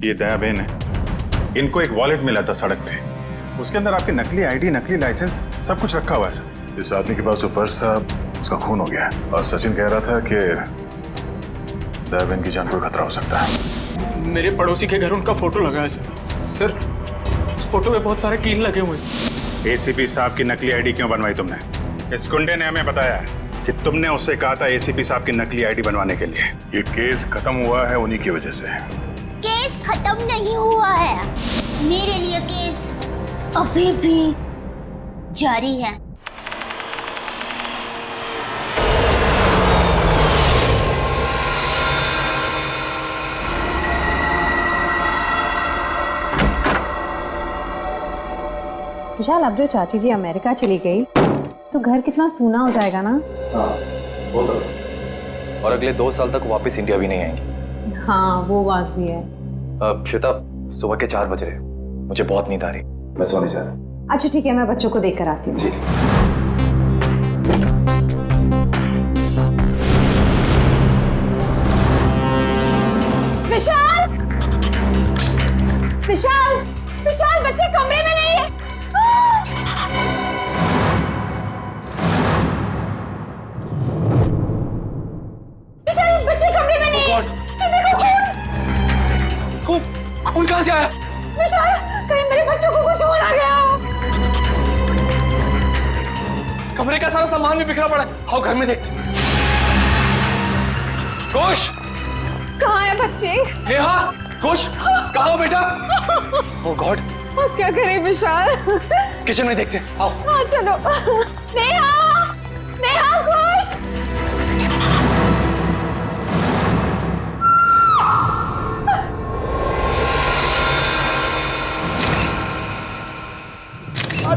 ये दया बहन है, इनको एक वॉलेट मिला था सड़क पे, उसके अंदर आपकी नकली आईडी, नकली लाइसेंस सब कुछ रखा हुआ है सर। इस आदमी के पास जो पर्स था उसका खून हो गया है और सचिन कह रहा था कि दया बहन की जान को खतरा हो सकता है। मेरे पड़ोसी के घर उनका फोटो लगा है सर। उस फोटो में बहुत सारे कील लगे हुए हैं। एसीपी साहब की नकली आईडी क्यों बनवाई तुमने? इस गुंडे ने हमें बताया कि तुमने उससे कहा था एसीपी साहब की नकली आईडी बनवाने के लिए। ये केस खत्म हुआ है उन्हीं की वजह से। केस खत्म नहीं हुआ है, मेरे लिए केस अभी भी जारी है। विशाल, अब जो चाची जी अमेरिका चली गई तो घर कितना सूना हो जाएगा ना। हाँ, बोल दो। और अगले 2 साल तक वापस इंडिया भी नहीं आएंगी। हाँ, वो बात भी है। श्वेता, सुबह के 4 बज रहे, मुझे बहुत नींद आ रही, मैं सोने जा रहा हूँ। अच्छा ठीक है, मैं बच्चों को देख कर आती हूँ। विशाल, विशाल, विशाल, बच्चे कमरे में नहीं है। विशाल, बच्चे कमरे में नहीं है। देखो खून। खून कहाँ से आया? विशाल, कहीं मेरे बच्चों को कुछ हो ना गया हो। कमरे का सारा सामान भी बिखरा पड़ा है। आओ घर में देखते। घोष, कहाँ है बच्चे? नेहा, घोष, कहाँ हो बेटा? ओह गॉड, अब क्या करें विशाल? किचन में देखते हैं। आओ। हाँ चलो। नेहा, नेहा, घोष।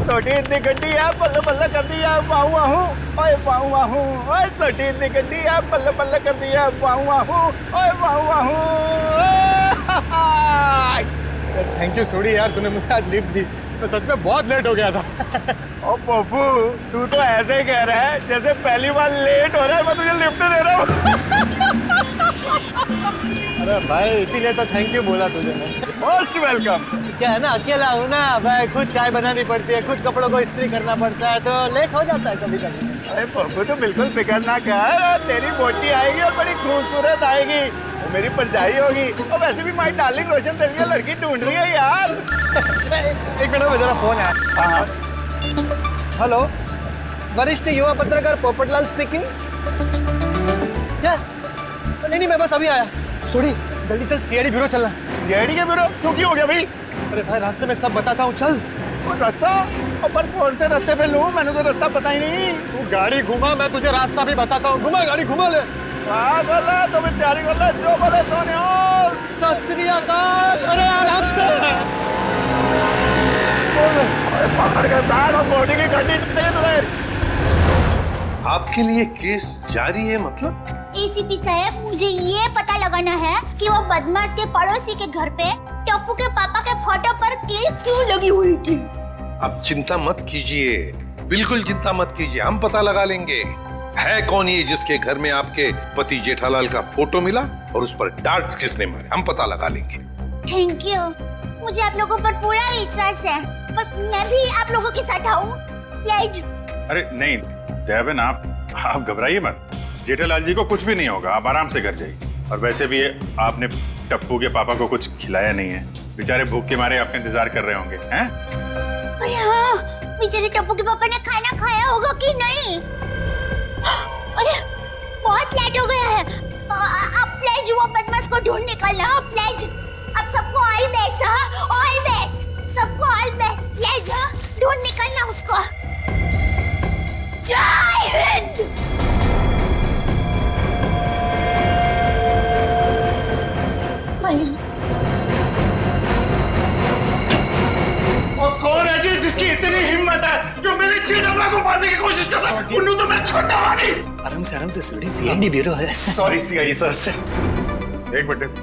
तोटी इतनी गड्डी है, बल्ले बल्ले कर दी है, वाहू वाहू, ओए वाहू वाहू, ओए तोटी इतनी गड्डी है, बल्ले बल्ले कर दी है, वाहू वाहू, ओए वाहू वाहू। थैंक यू सोडी यार, तूने मुझे आज लिफ्ट दी। मैं सच में बहुत लेट हो गया था। ओ पप्पू, तू तो ऐसे ही कह रहा है जैसे पहली बार लेट हो रहा है मैं तुझे लिफ्ट दे रहा हूँ। अरे भाई, इसीलिए तो थैंक यू बोला तुझे मैं। Most welcome. क्या है ना, अकेला हूँ ना भाई, खुद चाय बनानी पड़ती है, खुद कपड़ों को इस्त्री करना पड़ता है, तो लेट हो जाता है कभी कभी। अरे पप्पू, तो बिल्कुल फिक्र ना कर, तेरी बोटी आएगी और बड़ी खूबसूरत आएगी, वो मेरी परछाई होगी। और वैसे भी माय डार्लिंग रोशन तेरे लिए लड़की ढूंढ रही है यार। एक मिनट में जरा फोन है। हाँ। हेलो, वरिष्ठ युवा पत्रकार पोपटलाल स्पीकिंग। क्या? नहीं, मैं बस अभी आया। सोडी, जल्दी चल, सीआईडी ब्यूरो चलना। सीआईडी के ब्यूरो? क्यों, क्या हो गया भाई? अरे भाई, रास्ते में सब बताता हूँ, चल। रास्ता? अपन कौन से रास्ते पे लूं? मैंने तो रास्ता पता ही नहीं। तू गाड़ी घुमा, मैं तुझे रास्ता भी बताता हूँ। घुमा, गाड़ी घुमा ले। हाँ बोला, तो मैं तैयारी कर ले, जो बोले सोने। सत श्री अकाल। अरे आराम से। पकड़ के बैठ और बॉडी की गड्डी चाहिए तुझे। आपके लिए केस जारी है मतलब? एसीपी साहब, मुझे ये पता लगाना है कि वो बदमाश के पड़ोसी के घर पे टप्पू के पापा के फोटो पर कील क्यों लगी हुई थी। आप चिंता मत कीजिए, बिल्कुल चिंता मत कीजिए, हम पता लगा लेंगे है कौन ये जिसके घर में आपके पति जेठालाल का फोटो मिला और उस पर डार्ट्स किसने मारे, हम पता लगा लेंगे। थैंक यू, मुझे आप लोगों पर पूरा विश्वास है, पर मैं भी आप लोगों के साथ आऊं प्लीज। अरे नहीं दयाबेन, आप घबराइए मत, जेठालाल जी को कुछ भी नहीं होगा, आप आराम से घर जाइए। और वैसे भी आपने टप्पू के पापा को कुछ खिलाया नहीं है, बेचारे भूख के मारे आपका इंतजार कर रहे होंगे। हैं? अरे हाँ, बेचारे टप्पू के पापा ने खाना खाया होगा कि नहीं? अरे बहुत लेट हो गया है, आप प्लीज वो बदमाश को ढूंढ निकलना, प्लीज। आप सबको ऑल बेस्ट, ऑल बेस्ट, सबको ऑल बेस्ट, प्लीज ढूंढ निकलना उसको। जय हिंद। और कौन है जी जिसकी इतनी हिम्मत है जो मेरे जेठालाल को मारने की कोशिश कर रहा है? उन्हें तो मैं छोड़ता हूं नहीं। आराम से सोडी, सीआईडी ब्यूरो है। Sorry CID sir. एक मिनट,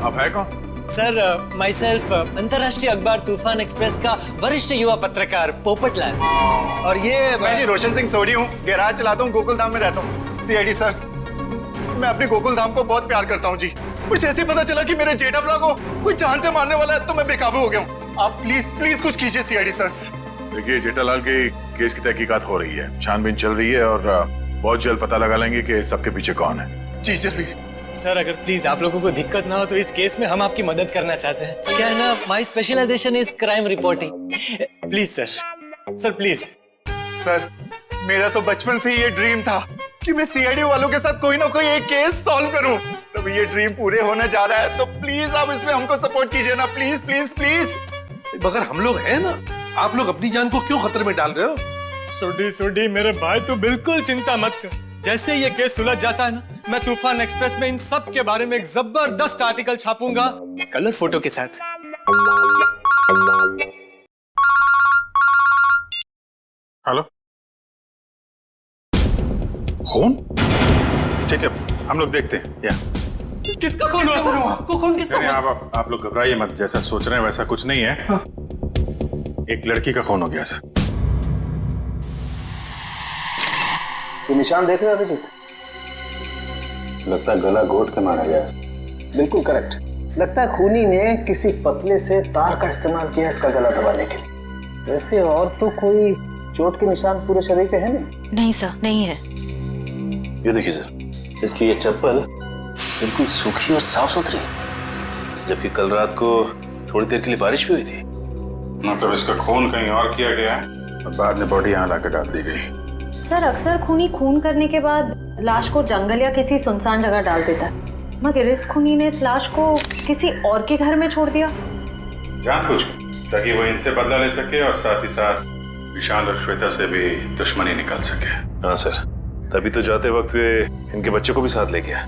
आप है कौन? सर, माई सेल्फ अंतर्राष्ट्रीय अखबार तूफान एक्सप्रेस का वरिष्ठ युवा पत्रकार पोपटलाल। और ये मैं जी रोशन सिंह सोडी हूँ, गैराज चलाता हूँ, गोकुलधाम में रहता हूँ। CID sir. मैं अपनी गोकुल धाम को बहुत प्यार करता हूँ जी। कुछ ऐसे पता चला कि मेरे जेठा भरा को कोई जान से मारने वाला है तो मैं बेकाबू हो गया हूँ। आप प्लीज प्लीज कुछ कीजिए सीआईडी सर। देखिए, जेठालाल के केस की तहकीकात हो रही है, छानबीन चल रही है और बहुत जल्द पता लगा लेंगे कि सबके पीछे कौन है। जी जल्दी। सर अगर प्लीज आप लोगों को दिक्कत ना हो तो इस केस में हम आपकी मदद करना चाहते हैं। क्या है ना, my specialisation is crime reporting. Please sir please. Sir मेरा तो बचपन से ये ड्रीम था कि मैं सीआईडी वालों के साथ कोई ना कोई एक केस सॉल्व करूं। तो ये ड्रीम पूरे होने जा रहा है, तो प्लीज आप इसमें हमको सपोर्ट कीजिए ना, प्लीज प्लीज प्लीज। मगर हम लोग हैं ना, आप लोग अपनी जान को क्यों खतरे में डाल रहे हो? सुडी मेरे भाई, तू बिल्कुल चिंता मत कर। जैसे ये केस सुलझ जाता है ना, मैं तूफान एक्सप्रेस में इन सब के बारे में एक जबरदस्त आर्टिकल छापूंगा कलर फोटो के साथ। हेलो, खून? ठीक है, हम लोग देखते हैं। या किसका खून हुआ सर? को खून किसका नहीं, हुआ? आप लोग घबराइए मत, जैसा सोच रहे हैं वैसा कुछ नहीं है। एक लड़की का खून हो गया सर। ये निशान देख रहे हो अभिजीत? लगता है गला घोट के मारा गया। बिल्कुल करेक्ट। लगता है खूनी ने किसी पतले से तार का इस्तेमाल किया इसका गला दबाने के लिए। वैसे और तो कोई चोट के निशान पूरे शरीर पे है नहीं? नहीं सर, नहीं है। ये देखिए सर, इसकी ये चप्पल बिल्कुल सूखी और साफ सुथरी है, जबकि कल रात को थोड़ी देर के लिए बारिश भी हुई थी। मतलब इसका खून कहीं और किया गया है और बाद में बॉडी यहाँ लाकर डाल दी गई। सर अक्सर खूनी खून करने के बाद लाश को जंगल या किसी सुनसान जगह डाल देता है, मगर इस खूनी ने इस लाश को किसी और के घर में छोड़ दिया। जानबूझकर, ताकि वो इनसे बदला ले सके और साथ ही साथ विशाल और श्वेता से भी दुश्मनी निकाल सके। हाँ सर, तभी तो जाते वक्त वे इनके बच्चे को भी साथ ले गया।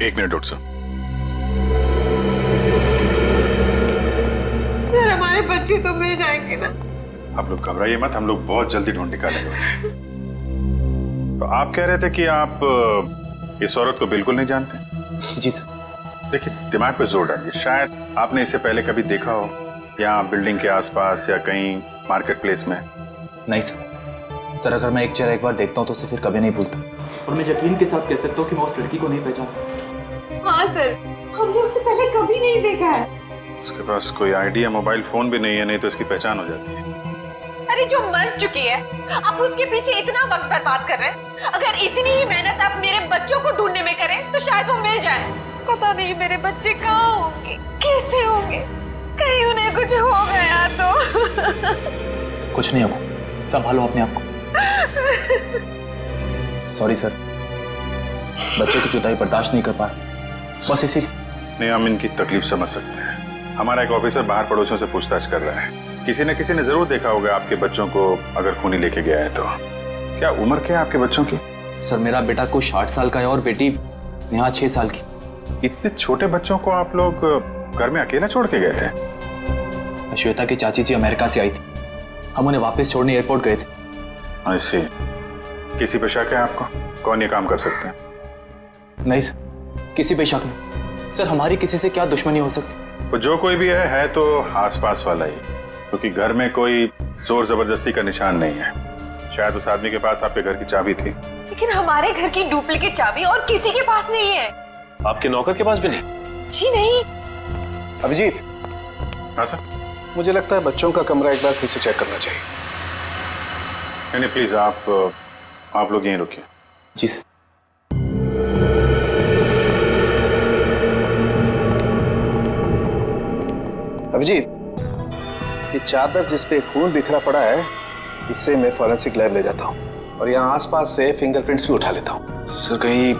एक मिनट डॉक्टर साहब। सर हमारे बच्चे तो मिल जाएंगे ना? आप लोग घबराइए मत, हम लोग बहुत जल्दी ढूंढ निकालेंगे। तो आप कह रहे थे कि आप इस औरत को बिल्कुल नहीं जानते? जी सर। देखिए, दिमाग पे जोर डालिए। शायद आपने इसे पहले कभी देखा हो, या बिल्डिंग के आसपास या कहीं मार्केट प्लेस में। नहीं सर, अगर मैं एक चेहरा एक बार देखता हूँ तो उसे फिर कभी नहीं भूलता। और मैं यकीन के साथ कह सकता हूँ कि मैं उस लड़की को नहीं पहचानता। हाँ सर, हमने उसे पहले कभी नहीं देखा है। उसके पास कोई आईडी या मोबाइल फोन भी नहीं है, नहीं तो इसकी पहचान हो जाती है। अरे जो मर चुकी है, आप उसके पीछे इतना वक्त बर्बाद कर रहे हैं। अगर इतनी ही मेहनत आप मेरे बच्चों को ढूंढने में करें तो शायद वो मिल जाए। पता नहीं मेरे बच्चे कहाँ होंगे, कैसे होंगे, कहीं उन्हें कुछ हो गया तो। कुछ नहीं होगा, संभालो अपने आप को। सॉरी सर, बच्चों की जुदाई बर्दाश्त नहीं कर पा रहा, बस इसी। नहीं, हम इनकी तकलीफ समझ सकते हैं। हमारा एक ऑफिसर बाहर पड़ोसियों से पूछताछ कर रहा है। किसी ने जरूर देखा होगा आपके बच्चों को, अगर खूनी लेके गया है तो। क्या उम्र क्या है आपके बच्चों की? सर मेरा बेटा को 60 साल का है और बेटी नेहा 6 साल की। इतने छोटे बच्चों को आप लोग घर में अकेला छोड़ के गए थे? श्वेता की चाची जी अमेरिका से आई थी, हम उन्हें वापस छोड़ने एयरपोर्ट गए थे। ऐसे किसी पे शक है आपको? कौन ये काम कर सकते हैं? नहीं सर, किसी पे शक नहीं। सर हमारी किसी से क्या दुश्मनी हो सकती? वो जो कोई भी है तो आसपास वाला ही, क्योंकि घर में कोई जोर जबरदस्ती का निशान नहीं है। शायद उस आदमी के पास आपके घर की चाबी थी। लेकिन हमारे घर की डुप्लीकेट चाबी और किसी के पास नहीं है। आपके नौकर के पास भी नहीं? जी नहीं। अभिजीत। हाँ सर। मुझे लगता है बच्चों का कमरा एक बार फिर से चेक करना चाहिए। नहीं प्लीज, आप लोग यहीं रुकिए। जी सर। अभिजीत, ये चादर जिस पे खून बिखरा पड़ा है, इससे मैं फॉरेंसिक लैब ले जाता हूँ और यहाँ आसपास से फिंगरप्रिंट्स भी उठा लेता हूँ। सर कहीं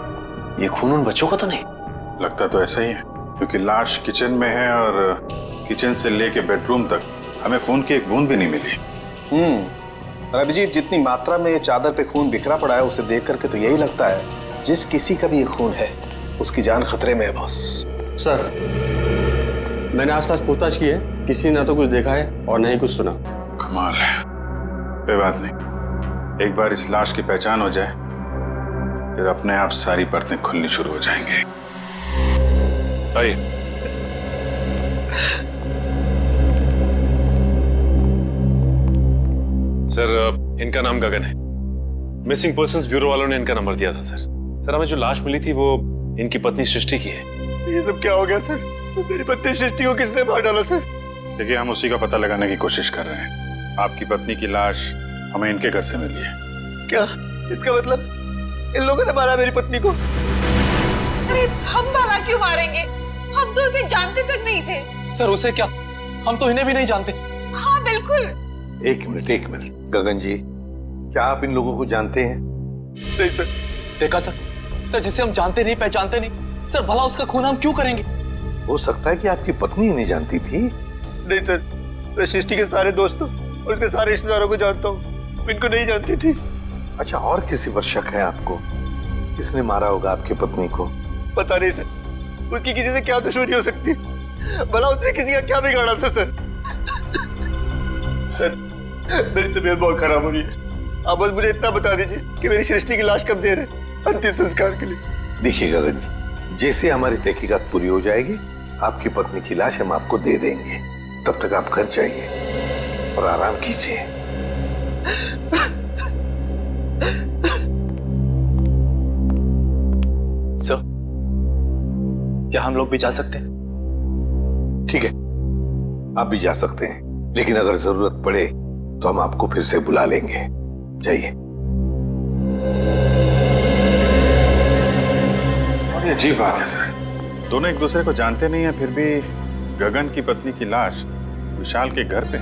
ये खून उन बच्चों का तो नहीं? लगता तो ऐसा ही है, क्योंकि लाश किचन में है और किचन से लेके बेडरूम तक हमें खून की एक बूंद भी नहीं मिली। और अभिजीत, जितनी मात्रा में ये चादर पे खून बिखरा पड़ा है उसे देख करके तो यही लगता है जिस किसी का भी ये खून है उसकी जान खतरे में है बॉस। सर मैंने आसपास पूछताछ की है, किसी ने ना तो कुछ देखा है और ना ही कुछ सुना। कमाल है। कोई बात नहीं, एक बार इस लाश की पहचान हो जाए फिर अपने आप सारी परतें खुलनी शुरू हो जाएंगी। आइए। सर इनका नाम गगन है। मिसिंग पर्संस ब्यूरो वालों ने इनका नंबर दिया था सर। सर हमें जो लाश मिली थी वो इनकी पत्नी सृष्टि की है। ये सब क्या हो गया सर? मेरी पत्नी सृष्टि को किसने मार डाला सर? देखिए, हम उसी का पता लगाने की कोशिश कर रहे हैं। आपकी पत्नी की लाश हमें इनके घर से मिली है। क्या इसका मतलब इन लोगों ने मारा मेरी पत्नी को? अरे हम भला क्यों मारेंगे? हम तो उसे जानते तक नहीं थे। सर उसे क्या, हम तो इन्हें भी नहीं जानते। हाँ बिल्कुल। एक मिनट गगन जी, क्या आप इन लोगों को जानते हैं? नहीं सर। देखा सर, सर जिसे हम जानते नहीं पहचानते नहीं, सर भला उसका खून हम क्यों करेंगे? हो सकता है कि आपकी पत्नी नहीं जानती थी। नहीं सर, मैं सृष्टि के सारे दोस्तों और उसके सारे रिश्तेदारों को जानता हूँ, इनको नहीं जानती थी। अच्छा, और किसी पर शक है आपको? किसने मारा होगा आपकी पत्नी को? पता नहीं सर, उसकी किसी से क्या दुश्मनी हो सकती है? भला उसने किसी का क्या बिगाड़ा था सर? सर मेरी तबीयत बहुत खराब हो रही है, आप बस मुझे इतना बता दीजिए कि मेरी सृष्टि की लाश कब दे रहे अंतिम संस्कार के लिए। देखिए गगन जी, जैसे हमारी तहकीकात पूरी हो जाएगी, आपकी पत्नी की लाश हम आपको दे देंगे। तब तक आप घर जाइए और आराम कीजिए। सर, क्या हम लोग भी जा सकते हैं? ठीक है, आप भी जा सकते हैं, लेकिन अगर जरूरत पड़े तो हम आपको फिर से बुला लेंगे। जाइए। और ये अजीब बात है सर, दोनों एक दूसरे को जानते नहीं है, फिर भी गगन की पत्नी की लाश विशाल के घर पे।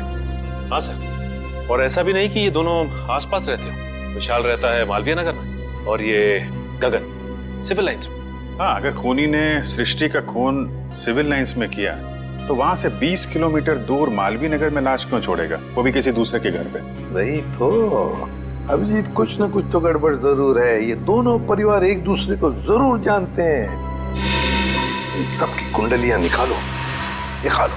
हाँ सर, और ऐसा भी नहीं कि ये दोनों आसपास रहते हो। विशाल रहता है मालवीय नगर में और ये गगन सिविल लाइंस में। हाँ, अगर खूनी ने सृष्टि का खून सिविल लाइंस में किया तो वहां से 20 किलोमीटर दूर मालवीय नगर में लाश क्यों छोड़ेगा, वो भी किसी दूसरे के घर पे? वही तो अभिजीत, कुछ ना कुछ तो गड़बड़ जरूर है। ये दोनों परिवार एक दूसरे को जरूर जानते हैं। इन सबकी कुंडलियां निकालो, निकालो।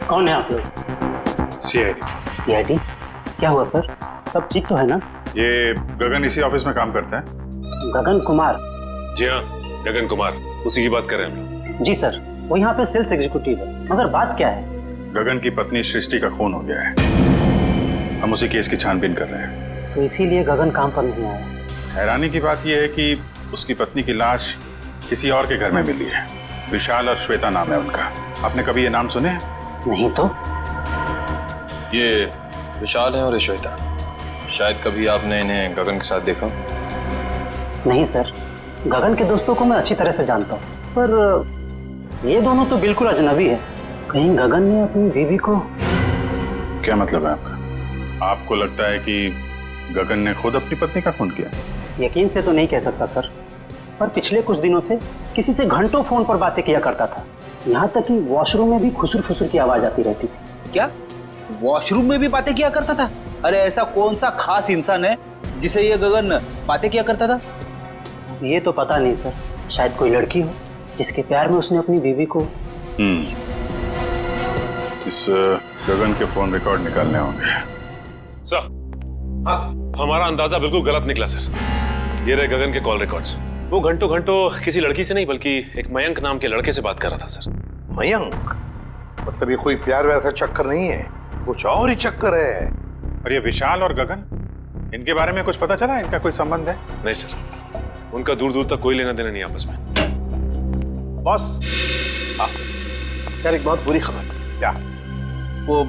कौन है आप लोग? सीआईडी। सीआईडी? क्या हुआ सर? सब ठीक तो है ना? ये गगन इसी ऑफिस में काम करता है। गगन कुमार? जी हाँ, गगन कुमार, उसी की बात कर रहे हैं हम। जी सर, वो यहाँ पे सेल्स एग्जीक्यूटिव है। मगर बात क्या है? गगन की पत्नी सृष्टि का खून हो गया है, हम उसी केस की छानबीन कर रहे हैं। तो इसीलिए गगन काम पर नहीं आया। हैरानी की बात यह है कि उसकी पत्नी की लाश किसी और के घर में मिली है। विशाल और श्वेता नाम है उनका। आपने कभी ये नाम सुने? नहीं तो। ये विशाल है और ये श्वेता। शायद कभी आपने इन्हें गगन के साथ देखा? नहीं सर, गगन के दोस्तों को मैं अच्छी तरह से जानता हूँ, पर ये दोनों तो बिल्कुल अजनबी है। कहीं गगन ने अपनी बीवी को... क्या मतलब है आपका? आपको लगता है कि गगन ने खुद अपनी पत्नी का खून किया? यकीन से तो नहीं कह सकता सर, पर पिछले कुछ दिनों से किसी से घंटों फोन पर बातें किया करता था। यहाँ तक कि वॉशरूम में भी खुसुर फुसुर की आवाज आती रहती थी। क्या वॉशरूम में भी बातें किया करता था? अरे ऐसा कौन सा खास इंसान है जिसे ये गगन बातें किया करता था? ये तो पता नहीं सर, शायद कोई लड़की हो जिसके प्यार में उसने अपनी बीवी को... इस गगन के फोन रिकॉर्ड निकालने होंगे। सर, हमारा अंदाजा बिल्कुल गलत निकला सर। ये रहे गगन के कॉल रिकॉर्ड्स। वो घंटों घंटों किसी लड़की से नहीं बल्कि एक मयंक नाम के लड़के से बात कर रहा था सर। मयंक? मतलब ये कोई प्यार व्यार का चक्कर नहीं है, कुछ और ही चक्कर है। और ये विशाल और गगन, इनके बारे में कुछ पता चला? इनका कोई संबंध है? नहीं सर, उनका दूर दूर तक कोई लेना देना नहीं आपस में। बॉस, यार एक बहुत बुरी खबर। क्या? वो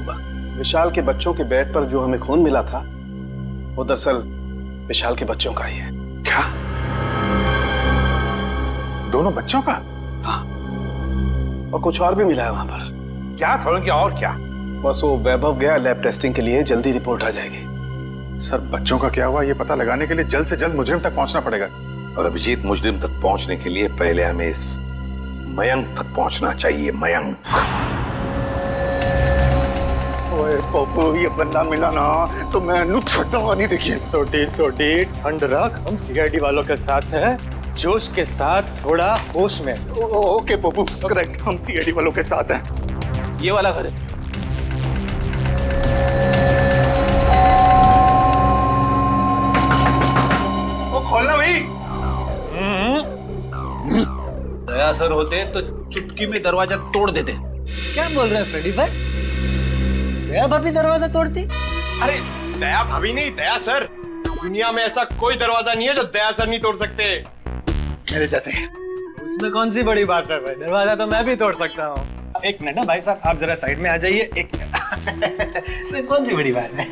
विशाल के बच्चों के बेड पर जो हमें खून मिला था, वो दरअसल विशाल के बच्चों का ही है। क्या? दोनों बच्चों का? हाँ, और कुछ और भी मिला है वहां पर। क्या समझ? और क्या? बस वो वैभव गया लैब टेस्टिंग के लिए, जल्दी रिपोर्ट आ जाएगी। सर, बच्चों का क्या हुआ ये पता लगाने के लिए जल्द से जल्द मुजरिम तक पहुंचना पड़ेगा। और अभिजीत, मुजरिम तक पहुंचने के लिए पहले हमें इस मयंक तक पहुंचना चाहिए। मयंक। ओए पप्पू, ये बंदा मिला ना तो मैं छूटूंगा नहीं। देखिए सोटी ठंड रख, हम सीआईडी वालों के साथ हैं, जोश के साथ, थोड़ा होश में। ओके पप्पू, करेक्ट, हम सीआईडी वालों के साथ हैं। ये वाला घर है। वो खोलना भाई। दया सर होते तो चुटकी में दरवाजा तोड़ देते। क्या बोल रहे हैं फ्रेडी भाई? दया भाभी दरवाजा तोड़ती? अरे दया भाभी नहीं, दया सर। दुनिया में ऐसा कोई दरवाजा नहीं है जो दया सर नहीं तोड़ सकते मेरे जैसे। उसमें कौन सी बड़ी बात है भाई, दरवाजा तो मैं भी तोड़ सकता हूँ। एक मिनट ना भाई साहब, आप जरा साइड में आ जाइए। एक मिनट कौन सी बड़ी बात है,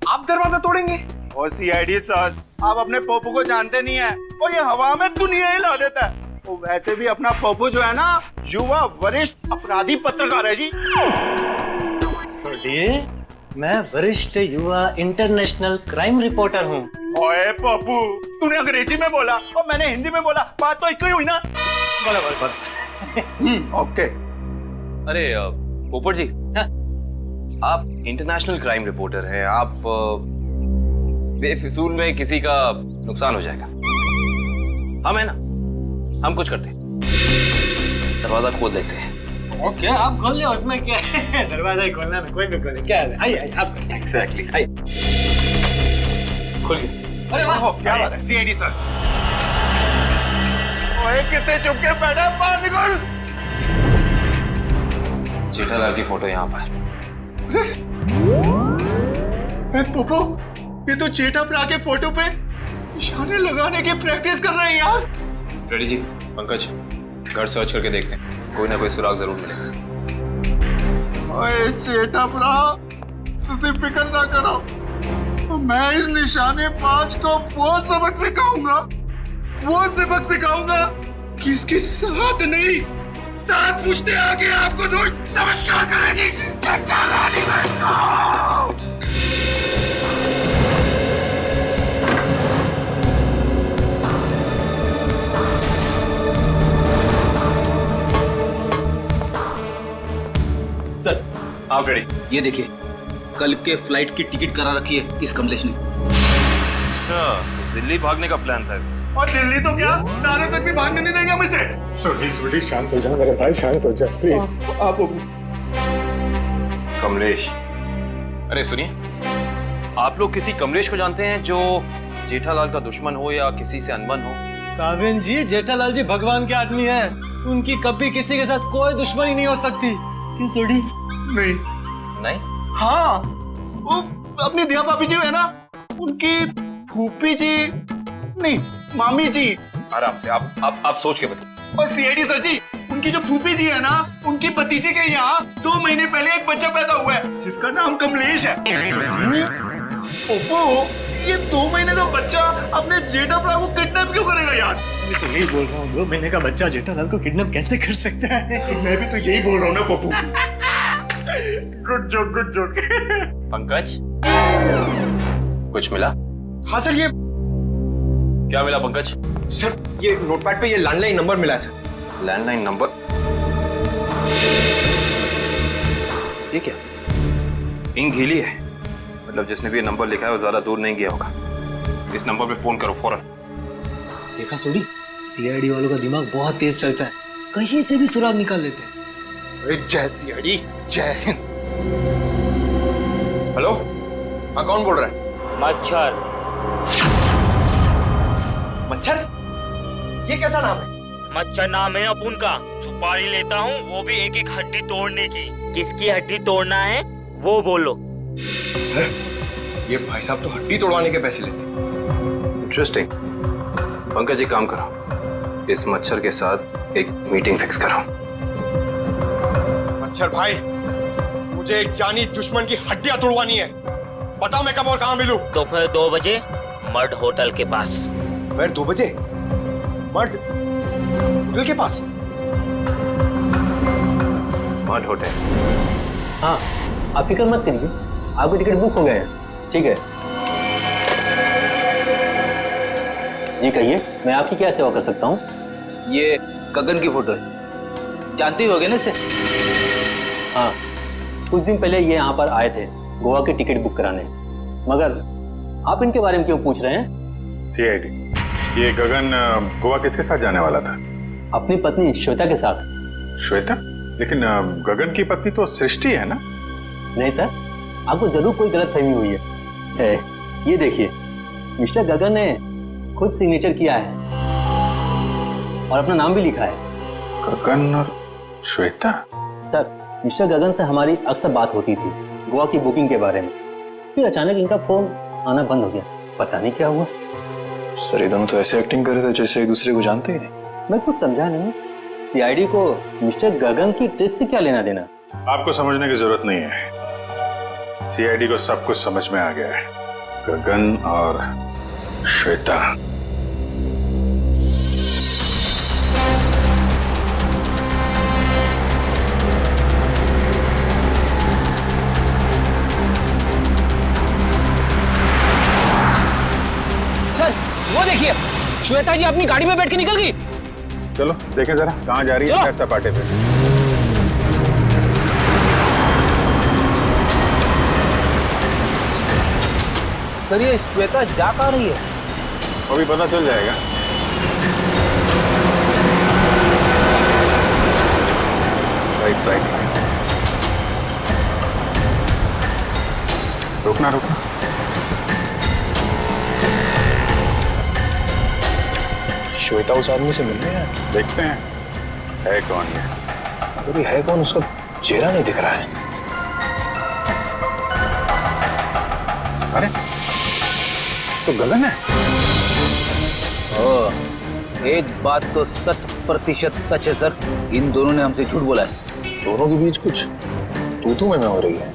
आप दरवाजा तोड़ेंगे? ओ सीआईडी सर, आप अपने पप्पू को जानते नहीं है, और ये हवा में दुनिया हिला देता है। वो वैसे भी अपना पप्पू जो है ना, युवा वरिष्ठ अपराधी पत्रकार है जी। सुनिए, मैं वरिष्ठ युवा इंटरनेशनल क्राइम रिपोर्टर हूँ। ओए पप्पू, तूने अंग्रेजी में बोला और मैंने हिंदी में बोला, बात तो एक ही हुई ना। बोला बोला बोला। ओके। अरे पोपट जी, आप इंटरनेशनल क्राइम रिपोर्टर हैं, आप बेफिजूल में किसी का नुकसान हो जाएगा। हम है ना, हम कुछ करते हैं, दरवाजा खोल देते हैं। ओके, आप खोल ले, उसमें क्या है, दरवाजा ही खोलना है, कोई भी खोले, क्या है? आइए आप एग्जैक्टली आइए, खोल गया। अरे वाह, क्या बात है सीआईडी सर। ओए कितने चुप के बैठा, बाहर निकल। जेठालाल की फोटो यहाँ पर। पप्पू, ये तो जेठालाल के फोटो पे निशाने लगाने की प्रैक्टिस कर रहे हैं यार। रेडी जी, पंकज घर सर्च करके देखते हैं, कोई ना कोई सुराग जरूर मिलेगा। ओए जेठालाल, तुझे फिक्र ना करो, तो मैं इस निशानेबाज को वो सबक सिखाऊंगा कि इसके साथ नहीं, साथ पूछते आगे आपको रोज नमस्कार करेगी। सर आप रेडी? ये देखिए, कल के फ्लाइट की टिकट करा रखी है इस कमलेश ने। अच्छा, दिल्ली भागने का प्लान था इसका। और दिल्ली तो क्या, तारे तक भी भागने नहीं देंगे हम इसे। सोडी शांत हो जाओ मेरे भाई, शांत हो जाओ प्लीज। आप कमलेश, अरे सुनिए, आप लोग किसी कमलेश को जानते हैं जो जेठालाल का दुश्मन हो या किसी से अनबन हो? काविन जी, जेठालाल जी भगवान के आदमी हैं, उनकी कभी किसी के साथ कोई दुश्मनी नहीं हो सकती। क्यों सोडी? नहीं? हाँ, वो अपनी दिया भाभी जी है ना, उनकी फूफी जी नहीं, मामी जी। आराम से, आप सोच के बताइए। और सीआईडी सर जी, उनकी जो फूफी जी है ना, उनकी भतीजे के यहाँ 2 महीने पहले एक बच्चा पैदा हुआ है जिसका नाम कमलेश है। ओप्पो, ये 2 महीने का बच्चा अपने जेठालाल को किडनैप क्यों करेगा यार? मैं तो यही बोल रहा हूँ, 2 महीने का बच्चा जेठालाल को किडनैप कैसे कर सकता है? मैं भी तो यही बोल रहा हूँ ना पप्पू। Good joke. पंकज, कुछ मिला? हाँ सर, ये क्या मिला पंकज? सर, ये नोटपैड पे ये लैंडलाइन नंबर मिला है सर। Landline number? ये क्या? इंक गीली है, मतलब जिसने भी ये नंबर लिखा है वो ज्यादा दूर नहीं गया होगा। इस नंबर पे फोन करो फौरन। देखा सोडी, सीआईडी वालों का दिमाग बहुत तेज चलता है, कहीं से भी सुराग निकाल लेते हैं। जय सीआईडी, जय हिंद। हेलो, हाँ कौन बोल रहा है? मच्छर? ये कैसा नाम है? मच्छर नाम है अपुन का। सुपारी लेता हूँ, वो भी एक हड्डी तोड़ने की। किसकी हड्डी तोड़ना है वो बोलो। सर, ये भाई साहब तो हड्डी तोड़वाने के पैसे लेते। इंटरेस्टिंग। पंकज, एक काम करो, इस मच्छर के साथ एक मीटिंग फिक्स करो। मच्छर भाई, मुझे एक जानी दुश्मन की हड्डियां तोड़वानी है। बताओ मैं कब और कहाँ मिलूं? दोपहर 2 बजे मर्ड होटल के पास। दोपहर 2 बजे मर्ड होटल के पास? Mud hotel? हाँ, आप फिक्र मत करिए, आपकी टिकट बुक हो गए हैं। ठीक है जी, कहिए मैं आपकी क्या सेवा कर सकता हूँ? ये गगन की फोटो है, जानते ही होगे ना इसे? हाँ, कुछ दिन पहले ये यहाँ पर आए थे गोवा की टिकट बुक कराने, मगर आप इनके बारे में क्यों पूछ रहे हैं? सीआईडी, ये गगन गोवा किसके साथ जाने वाला था? अपनी पत्नी श्वेता के साथ। श्वेता? लेकिन गगन की पत्नी तो सृष्टि है ना? नहीं सर, आपको जरूर कोई गलतफहमी हुई है। ये देखिए, मिस्टर गगन ने खुद सिग्नेचर किया है और अपना नाम भी लिखा है। गगन और श्वेता? सर, मिस्टर गगन से हमारी अक्सर बात होती थी गोवा की बुकिंग के बारे में, फिर अचानक इनका फोन आना बंद हो गया, पता नहीं क्या हुआ। सर ये दोनों तो ऐसे एक्टिंग कर रहे थे जैसे एक दूसरे को जानते ही नहीं। मैं कुछ समझा नहीं, सीआईडी को मिस्टर गगन की ट्रिक से क्या लेना देना? आपको समझने की जरूरत नहीं है, सीआईडी को सब कुछ समझ में आ गया है। गगन और श्वेता। सर वो देखिए, श्वेता जी अपनी गाड़ी में बैठ के निकल गई। चलो देखें जरा कहाँ जा रही है सैर सपाटे पे। सर ये श्वेता जा कहाँ रही है? अभी पता चल जाएगा। राइट राइट राइट, रुकना रुकना। श्वेता उस आदमी से मिलने है, देखते हैं है कौन ये। अरे है कौन, उसका चेहरा नहीं दिख रहा है। अरे तो गगन है। एक बात तो 100% सच है सर, इन दोनों ने हमसे झूठ बोला है। दोनों के बीच कुछ तू में हो रही है।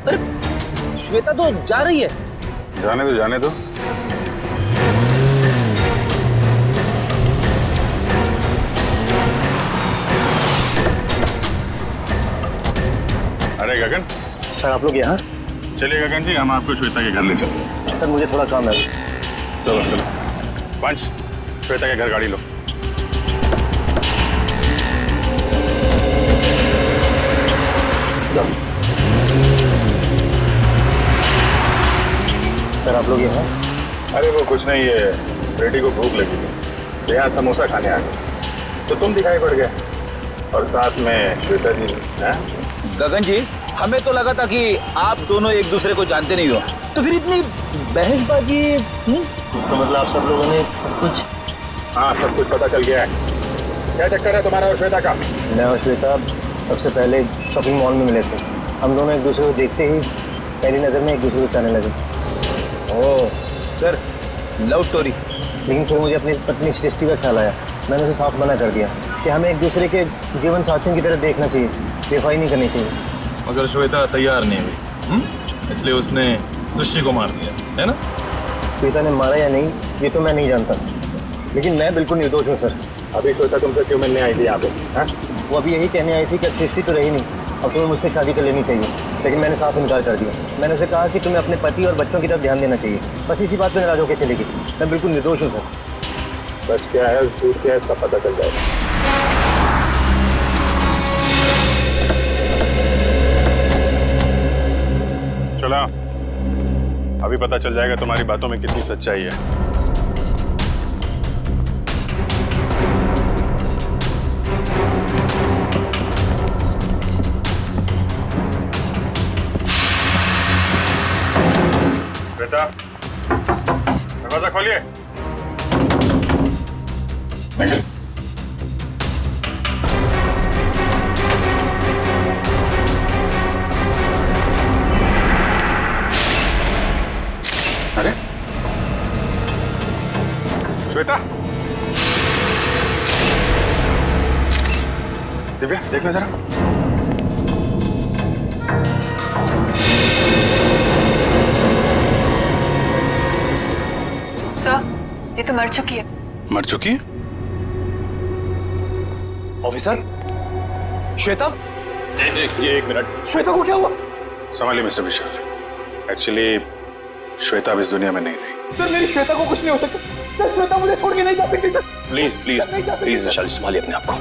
अरे श्वेता तो जा रही है। जाने दो जाने दो। अरे गगन। सर आप लोग यहाँ? चलिए गगन जी, हम आपको श्वेता के घर ले चलते। सर मुझे थोड़ा काम है। चलो चलो पंच, श्वेता के घर गाड़ी लो। सर आप लोग यहाँ? अरे वो कुछ नहीं, ये बेटी को भूख लगी थी, यहाँ समोसा खाने आ गए तो तुम दिखाई पड़ गए और साथ में श्वेता जी। गगन जी हमें तो लगा था कि आप दोनों एक दूसरे को जानते नहीं हो, तो फिर इतनी बहसबाजी। इसका मतलब आप सब लोगों ने सब कुछ? हाँ सब कुछ पता चल गया है। क्या चक्कर है तुम्हारा और श्वेता का? मैं और श्वेता सबसे पहले शॉपिंग मॉल में मिले थे। हम दोनों एक दूसरे को देखते ही पहली नज़र में एक दूसरे को चाहने लगे। Oh sir, love story. लेकिन फिर मुझे अपनी पत्नी सृष्टि का ख्याल आया। मैंने उसे साफ मना कर दिया कि हमें एक दूसरे के जीवन साथियों की तरह देखना चाहिए, बेवफाई नहीं करनी चाहिए। मगर श्वेता तैयार नहीं हुई, इसलिए उसने सृष्टि को मार दिया, है ना? श्वेता ने मारा या नहीं ये तो मैं नहीं जानता, लेकिन मैं बिल्कुल निर्दोष हूँ सर। अभी श्वेता तुमसे क्यों मिलने आई थी यहाँ पे? वो अभी यही कहने आई थी कि अब सृष्टि तो रही नहीं, अब तुम्हें मुझसे शादी कर लेनी चाहिए। लेकिन मैंने साफ इनकार कर दिया। मैंने उसे कहा कि तुम्हें अपने पति और बच्चों की तरफ ध्यान देना चाहिए। बस इसी बात पर नाराज होकर चलेगी। मैं बिल्कुल निर्दोष हूँ सर। बस क्या है झूठ क्या है सब पता चल जाएगा। चलो अभी पता चल जाएगा तुम्हारी बातों में कितनी सच्चाई है। बेटा दरवाजा खोलिए। अरे श्वेता, दिव्या देखना जरा। सर ये तो मर चुकी है। मर चुकी है? ऑफिसर श्वेता? ये एक मिनट। श्वेता को क्या हुआ? संभालिए मिस्टर विशाल, एक्चुअली श्वेता अब इस दुनिया में नहीं रही। सर मेरी श्वेता को कुछ नहीं हो सकता सर, श्वेता मुझे छोड़ के नहीं जा सकती सर। प्लीज प्लीज प्लीज विशाल संभालिए अपने आप को।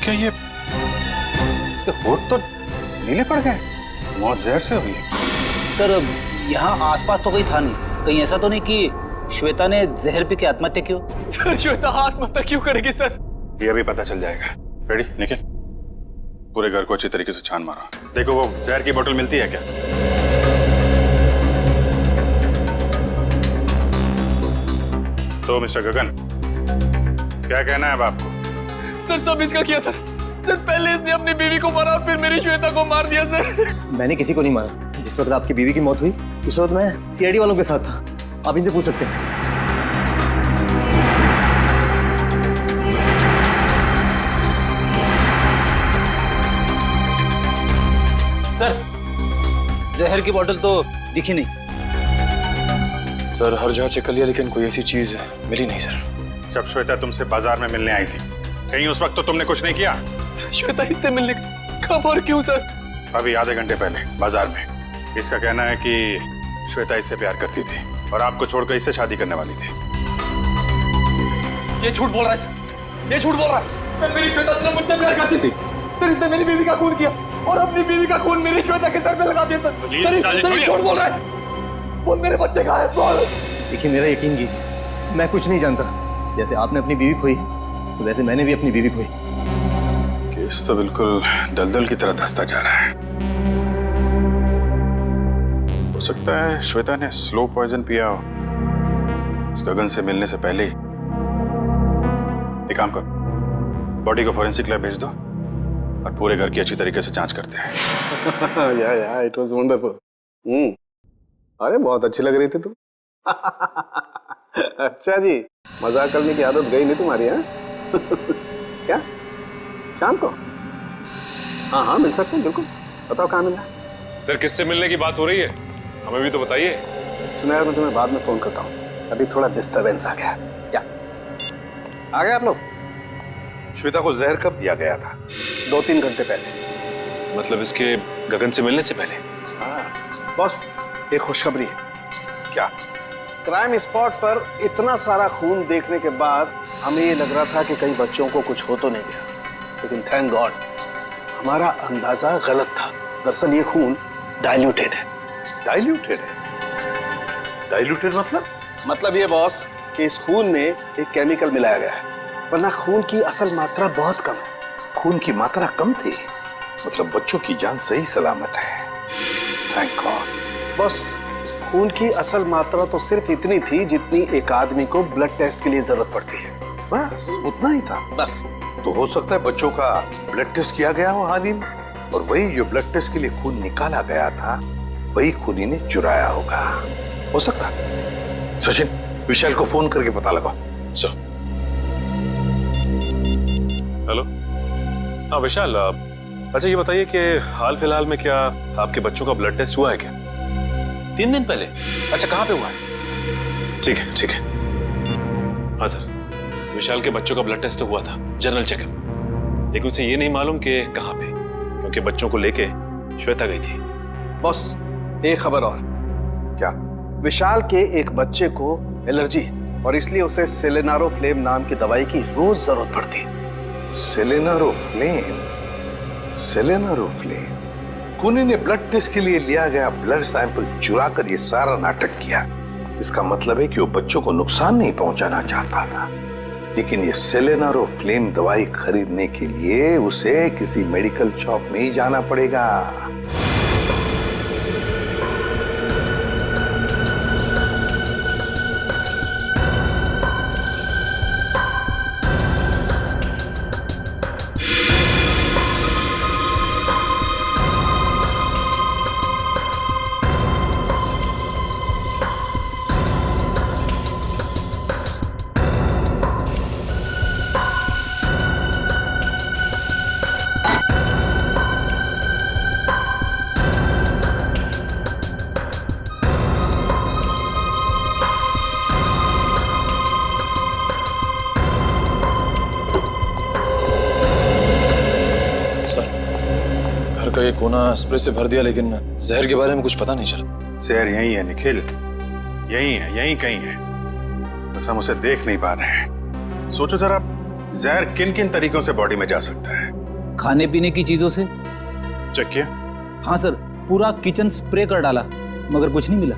क्या ये इसके होठ तो नीले पड़ गए, मौत जहर से हुई। सर यहाँ आसपास तो कोई था नहीं, कहीं ऐसा तो नहीं कि श्वेता ने जहर पी के आत्महत्या की हो? सर श्वेता आत्महत्या क्यों करेगी सर? ये अभी पता चल जाएगा। रेडी निखिल, पूरे घर को अच्छी तरीके से छान मारो। देखो वो जहर की बोतल मिलती है क्या? तो मिस्टर गगन क्या कहना है अब आपको? सर सब इसका किया था, सर पहले इसने अपनी बीवी को मारा फिर मेरी श्वेता को मार दिया सर। मैंने किसी को नहीं मारा। जिस वक्त आपकी बीवी की मौत हुई उस वक्त मैं सीआईडी वालों के साथ था। आप इनसे पूछ सकते हैं। सर जहर की बोतल तो दिखी नहीं। सर हर जगह चेक कर लिया लेकिन कोई ऐसी चीज मिली नहीं सर। जब श्वेता तुमसे बाजार में मिलने आई थी कहीं उस वक्त तो तुमने कुछ नहीं किया? श्वेता इससे मिलने कब और क्यों सर? अभी आधे घंटे पहले बाजार में। इसका कहना है कि श्वेता इससे प्यार करती थी और आपको छोड़कर इससे शादी करने वाली थी। ये झूठ बोल रहा है सर, ये झूठ बोल रहा है। सर मेरी श्वेता सिर्फ मुझसे प्यार करती थी, फिर इसने मेरी बीवी का खून किया और अपनी बीवी का खून मेरी श्वेता के सर पे लगा दिया सर। सर ये झूठ बोल रहा है। बोल मेरे बच्चे कहाँ हैं? बोल। देखिए मेरा यकीन कीजिए, मैं कुछ नहीं जानता। जैसे आपने अपनी बीवी खोई तो वैसे मैंने भी अपनी बीवी खोई। केस तो बिल्कुल दलदल की तरह धंसता जा रहा है। हो सकता है श्वेता ने स्लो पॉइजन पिया हो इस गगन से मिलने से पहले ही। एक काम करो, बॉडी को फॉरेंसिक लैब भेज दो और पूरे घर की अच्छी तरीके से जांच करते हैं। या इट वाज वंडरफुल। अरे बहुत अच्छी लग रही थी तुम। अच्छा जी, मजाक करने की आदत गई नहीं तुम्हारी? है क्या शाम को? हाँ हाँ मिल सकते हैं बिल्कुल। बताओ कहाँ मिलना? सर किससे मिलने की बात हो रही है, हमें भी तो बताइए। सुना यार, मैं तुम्हें बाद में फोन करता हूँ, अभी थोड़ा डिस्टरबेंस आ गया। क्या आ गए आप लोग? श्वेता को जहर कब दिया गया था? 2-3 घंटे पहले। मतलब इसके गगन से मिलने से पहले? हाँ बॉस, एक खुशखबरी है। क्या? क्राइम स्पॉट पर इतना सारा खून देखने के बाद हमें ये लग रहा था कि कई बच्चों को कुछ हो तो नहीं गया, लेकिन थैंक गॉड हमारा अंदाजा गलत था। दरअसल ये खून डाइल्यूटेड है। डाइल्यूटेड है? डाइल्यूटेड मतलब ये बॉस कि इस खून में एक केमिकल मिलाया गया है, वरना खून की असल मात्रा बहुत कम है। खून की मात्रा कम थी, मतलब बच्चों की जान सही सलामत है। Thank God. बस खून की असल मात्रा तो सिर्फ इतनी थी जितनी एक आदमी को ब्लड टेस्ट के लिए जरूरत पड़ती है। बस उतना ही था? बस। तो हो सकता है बच्चों का ब्लड टेस्ट किया गया हो हाल ही में, और वही जो ब्लड टेस्ट के लिए खून निकाला गया था वही खूनी ने चुराया होगा। हो सकता। सचिन, विशाल को फोन करके पता लगाओ। सर। हेलो। हाँ विशाल, अच्छा ये बताइए कि हाल फिलहाल में क्या आपके बच्चों का ब्लड टेस्ट हुआ है क्या? 3 दिन पहले? अच्छा कहाँ पे हुआ है? ठीक है ठीक है। हाँ सर, विशाल के बच्चों का ब्लड टेस्ट हुआ था, जनरल चेकअप, लेकिन उसे ये नहीं मालूम कि कहाँ पे, क्योंकि बच्चों को लेके श्वेता गई थी। बॉस एक खबर और। क्या? विशाल के एक बच्चे को एलर्जी है और इसलिए उसे सेलेनारोफ्लेम नाम की दवाई की रोज जरूरत पड़ती है। सेलेनारोफ्लेम? सेलेनारोफ्लेम? खूनी ने ब्लड टेस्ट के लिए लिया गया ब्लड सैंपल चुरा कर ये सारा नाटक किया। इसका मतलब है कि वो बच्चों को नुकसान नहीं पहुंचाना चाहता था, लेकिन ये सेलेनारोफ्लेम दवाई खरीदने के लिए उसे किसी मेडिकल शॉप में ही जाना पड़ेगा। का ये कोना स्प्रे से भर दिया, लेकिन जहर के बारे में कुछ पता नहीं चला। जहर यही है निखिल, यही है, यही कहीं है, बस हम उसे देख नहीं पा रहे हैं। सोचो जरा, जहर किन किन तरीकों से बॉडी में जा सकता है? खाने पीने की चीजों से। चेक किया? हाँ सर, पूरा किचन स्प्रे कर डाला मगर कुछ नहीं मिला।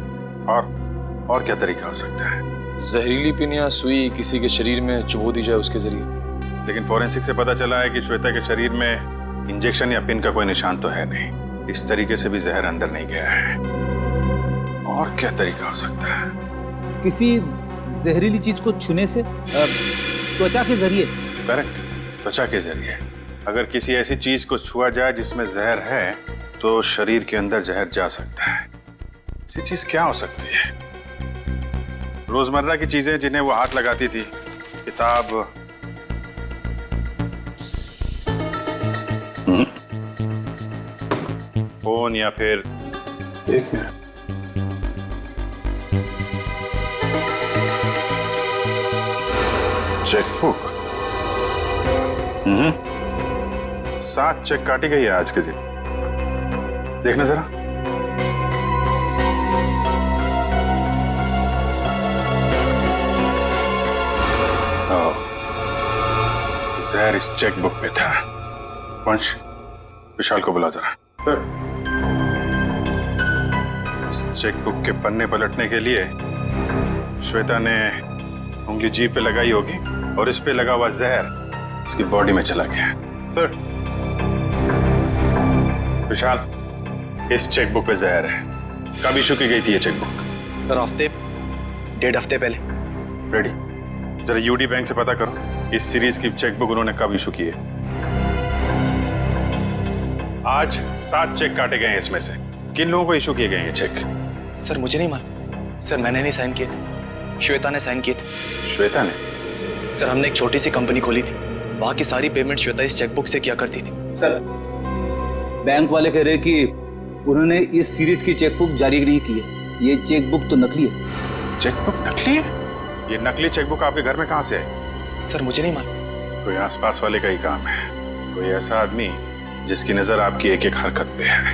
और क्या तरीका हो सकता है? जहरीली पिन या सुई किसी के शरीर में चुभो दी जाए उसके जरिए। लेकिन फॉरेंसिक से पता चला है कि श्वेता के शरीर में इंजेक्शन या पिन का कोई निशान तो है नहीं। इस तरीके से भी जहर अंदर नहीं गया है। और क्या तरीका हो सकता है? किसी जहरीली चीज को छूने से, त्वचा के जरिए। करेक्ट, त्वचा के जरिए। अगर किसी ऐसी चीज को छुआ जाए जिसमें जहर है तो शरीर के अंदर जहर जा सकता है। ऐसी चीज क्या हो सकती है? रोजमर्रा की चीजें जिन्हें वो हाथ लगाती थी, किताब, फोन, या फिर एक मिनट, चेकबुक। 7 चेक काटी गई है आज के दिन। देखना जरा। जहर इस चेकबुक पे था। वंश, विशाल को बुला जरा। सर। चेकबुक के पन्ने पलटने के लिए श्वेता ने उंगली जीभ पे लगाई होगी और इस पे लगा हुआ जहर इसकी बॉडी में चला गया। सर। विशाल, इस चेकबुक पे जहर है। कब इशू की गई थी ये चेकबुक? सर 1.5 हफ्ते पहले। रेडी, जरा यूडी बैंक से पता करो इस सीरीज की चेकबुक उन्होंने कब इशू की है। आज 7 चेक काटे गए हैं, इसमें से किन लोगों को इशू किए गए हैं चेक? सर मुझे नहीं मालूम। सर मैंने नहीं साइन किए थे, श्वेता ने साइन किए थे। श्वेता ने? सर हमने एक छोटी सी कंपनी खोली थी, वहां की सारी पेमेंट श्वेता इस चेकबुक से किया करती थी। सर बैंक वाले कह रहे कि उन्होंने इस सीरीज की चेकबुक जारी नहीं की है। ये चेकबुक तो नकली है। चेकबुक नकली है? ये नकली चेकबुक आपके घर में कहां से आई? सर मुझे नहीं मालूम। कोई आसपास वाले का ही काम है। कोई ऐसा आदमी जिसकी नजर आपकी एक एक हरकत पे है।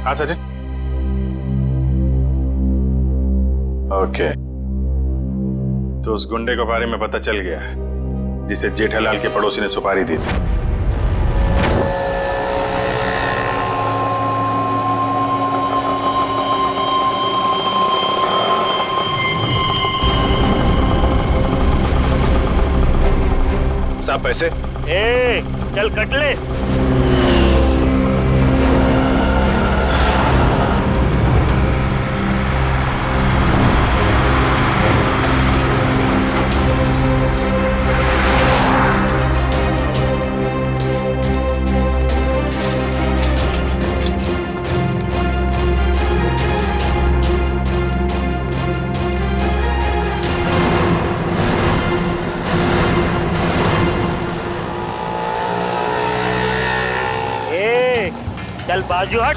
हाँ सचिन। ओके, तो उस गुंडे के बारे में पता चल गया जिसे जेठालाल के पड़ोसी ने सुपारी दी थी। साहब पैसे? ए, चल कट ले। चल बाजू हट,